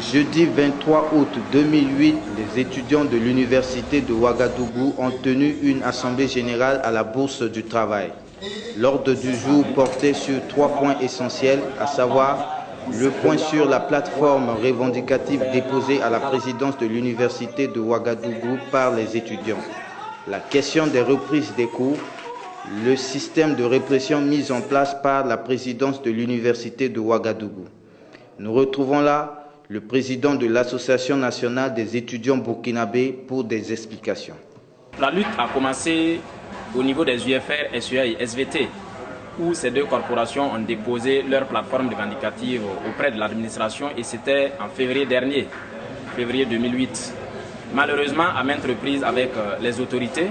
jeudi 23 août 2008, les étudiants de l'université de Ouagadougou ont tenu une assemblée générale à la Bourse du Travail. L'ordre du jour portait sur 3 points essentiels, à savoir le point sur la plateforme revendicative déposée à la présidence de l'université de Ouagadougou par les étudiants, la question des reprises des cours, le système de répression mis en place par la présidence de l'université de Ouagadougou. Nous retrouvons là le président de l'Association nationale des étudiants burkinabés pour des explications. La lutte a commencé au niveau des UFR, SEA et SVT, où ces deux corporations ont déposé leur plateforme revendicative auprès de l'administration, et c'était en février dernier, février 2008. Malheureusement, à maintes reprises avec les autorités,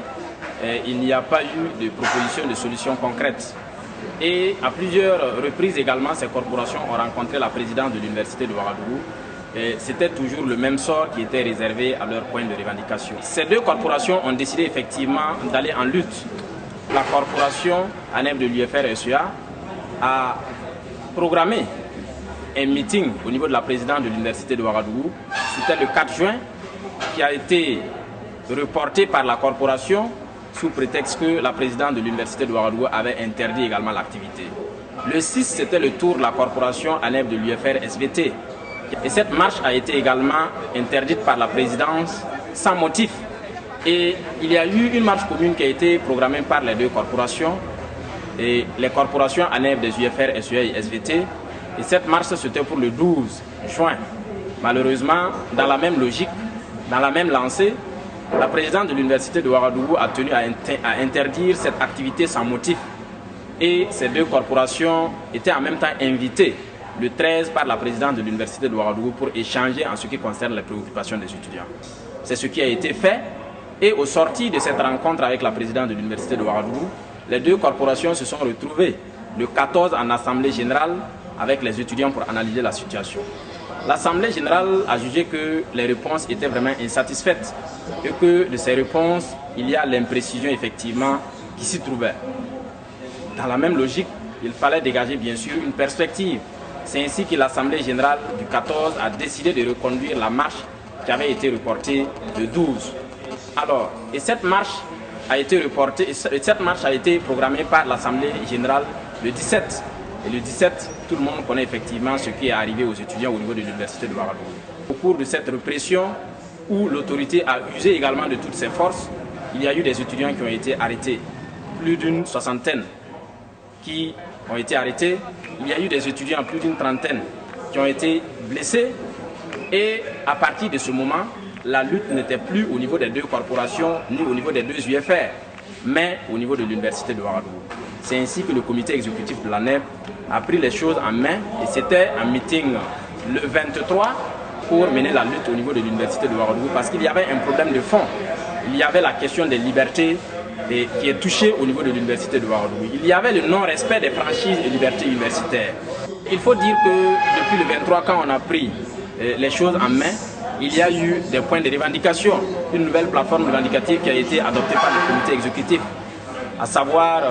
il n'y a pas eu de proposition de solution concrète. Et à plusieurs reprises également, ces corporations ont rencontré la présidente de l'université de Ouagadougou. C'était toujours le même sort qui était réservé à leur point de revendication. Ces deux corporations ont décidé effectivement d'aller en lutte. La corporation ANEF de l'UFR SEA a programmé un meeting au niveau de la présidente de l'université de Ouagadougou. C'était le 4 juin, qui a été reporté par la corporation sous prétexte que la présidente de l'université de Ouagadougou avait interdit également l'activité. Le 6, c'était le tour de la corporation ANEF de l'UFR SVT. Et cette marche a été également interdite par la présidence sans motif. Et il y a eu une marche commune qui a été programmée par les deux corporations, et les corporations ANEF des UFR, SEA et SVT. Et cette marche, c'était pour le 12 juin. Malheureusement, dans la même logique, dans la même lancée, la présidente de l'université de Ouagadougou a tenu à interdire cette activité sans motif. Et ces deux corporations étaient en même temps invitées le 13 par la présidente de l'université de Ouagadougou pour échanger en ce qui concerne les préoccupations des étudiants. C'est ce qui a été fait, et au sorti de cette rencontre avec la présidente de l'université de Ouagadougou, les deux corporations se sont retrouvées le 14 en assemblée générale avec les étudiants pour analyser la situation. L'assemblée générale a jugé que les réponses étaient vraiment insatisfaites et que de ces réponses, il y a l'imprécision effectivement qui s'y trouvait. Dans la même logique, il fallait dégager bien sûr une perspective. C'est ainsi que l'Assemblée générale du 14 a décidé de reconduire la marche qui avait été reportée le 12. Alors, et cette marche a été reportée, et cette marche a été programmée par l'Assemblée générale le 17. Et le 17, tout le monde connaît effectivement ce qui est arrivé aux étudiants au niveau de l'université de Ouagadougou. Au cours de cette répression, où l'autorité a usé également de toutes ses forces, il y a eu des étudiants qui ont été arrêtés, plus d'une soixantaine qui ont été arrêtés. Il y a eu des étudiants, plus d'une trentaine, qui ont été blessés. Et à partir de ce moment, la lutte n'était plus au niveau des deux corporations, ni au niveau des deux UFR, mais au niveau de l'université de Ouagadougou. C'est ainsi que le comité exécutif de l'ANEF a pris les choses en main, et c'était un meeting le 23 pour mener la lutte au niveau de l'université de Ouagadougou, parce qu'il y avait un problème de fond. Il y avait la question des libertés qui est touchée au niveau de l'université de Ouagadougou. Il y avait le non-respect des franchises et libertés universitaires. Il faut dire que depuis le 23, quand on a pris les choses en main, il y a eu des points de revendication, une nouvelle plateforme revendicative qui a été adoptée par le comité exécutif, à savoir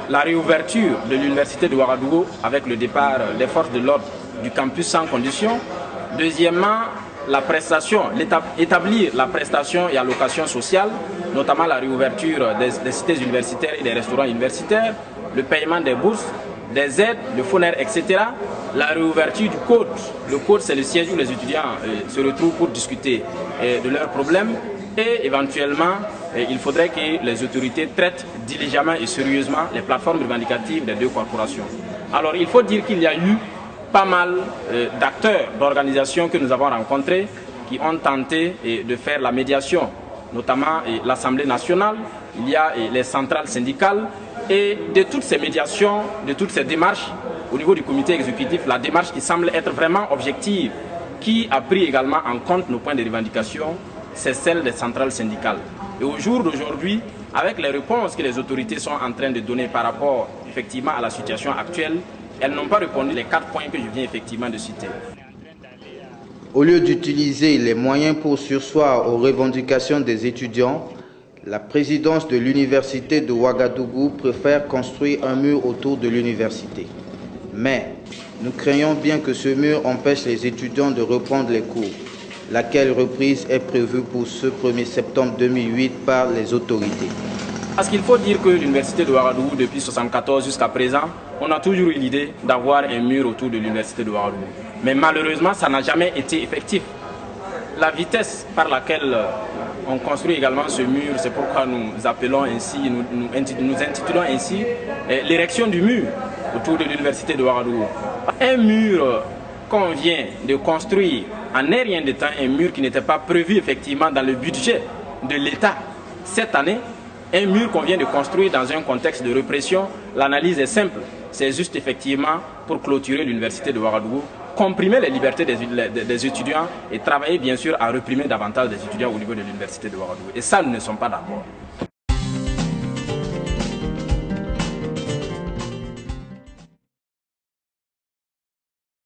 la réouverture de l'université de Ouagadougou avec le départ des forces de l'ordre du campus sans condition. Deuxièmement, la prestation, établir la prestation et allocation sociale, notamment la réouverture des cités universitaires et des restaurants universitaires, le paiement des bourses, des aides, le FONER, etc. La réouverture du code. Le code, c'est le siège où les étudiants se retrouvent pour discuter de leurs problèmes. Et éventuellement, il faudrait que les autorités traitent diligemment et sérieusement les plateformes revendicatives des deux corporations. Alors, il faut dire qu'il y a eu pas mal d'acteurs, d'organisations que nous avons rencontrés qui ont tenté de faire la médiation, notamment l'Assemblée nationale, il y a les centrales syndicales, et de toutes ces médiations, de toutes ces démarches, au niveau du comité exécutif, la démarche qui semble être vraiment objective, qui a pris également en compte nos points de revendication, c'est celle des centrales syndicales. Et au jour d'aujourd'hui, avec les réponses que les autorités sont en train de donner par rapport effectivement à la situation actuelle, elles n'ont pas répondu les 4 points que je viens effectivement de citer. Au lieu d'utiliser les moyens pour surseoir aux revendications des étudiants, la présidence de l'université de Ouagadougou préfère construire un mur autour de l'université. Mais Nous craignons bien que ce mur empêche les étudiants de reprendre les cours, laquelle reprise est prévue pour ce 1er septembre 2008 par les autorités. Parce qu'il faut dire que l'université de Ouagadougou, depuis 1974 jusqu'à présent, on a toujours eu l'idée d'avoir un mur autour de l'université de Ouagadougou. Mais malheureusement, ça n'a jamais été effectif. La vitesse par laquelle on construit également ce mur, c'est pourquoi nous appelons ainsi, nous intitulons ainsi l'érection du mur autour de l'université de Ouagadougou. Un mur qu'on vient de construire en un rien de temps, un mur qui n'était pas prévu effectivement dans le budget de l'État cette année, un mur qu'on vient de construire dans un contexte de répression, l'analyse est simple. C'est juste effectivement pour clôturer l'université de Ouagadougou, comprimer les libertés des étudiants et travailler bien sûr à réprimer davantage des étudiants au niveau de l'université de Ouagadougou. Et ça, nous ne sommes pas d'accord.